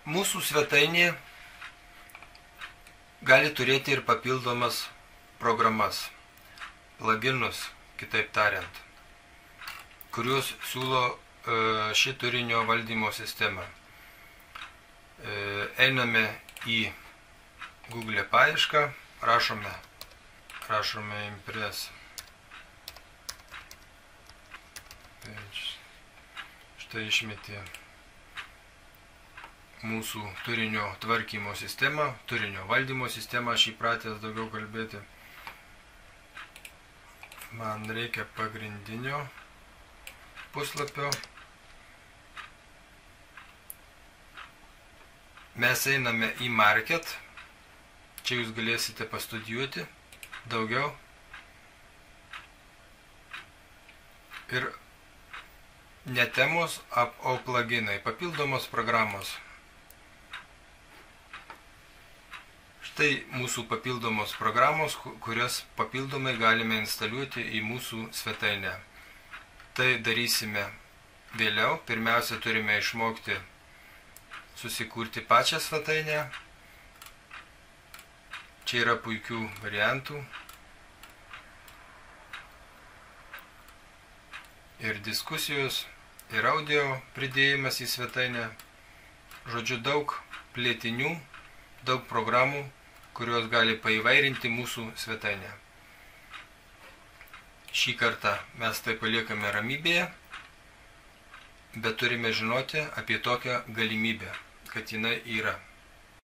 Mūsų svetainė gali turėti ir papildomas programas, pluginus, kitaip tariant, kuriuos siūlo ši turinio valdymo sistema. Einame į Google paiešką, rašome Impress. Štai išmetė mūsų turinio tvarkymo sistemą, turinio valdymo sistemą, aš įpratęs daugiau kalbėti. Man reikia pagrindinio puslapio. Mes einame į Market. Čia jūs galėsite pastudijuoti daugiau. Ir ne temos, o pluginai, papildomos programos. Štai mūsų papildomos programos, kurias papildomai galime instaliuoti į mūsų svetainę. Tai darysime vėliau. Pirmiausia, turime išmokti susikurti pačią svetainę. Čia yra puikių variantų. Ir diskusijos, ir audio pridėjimas į svetainę. Žodžiu, daug plėtinių, daug programų, kurios gali paįvairinti mūsų svetainę. Šį kartą mes tai paliekame ramybėje, bet turime žinoti apie tokią galimybę, kad jinai yra.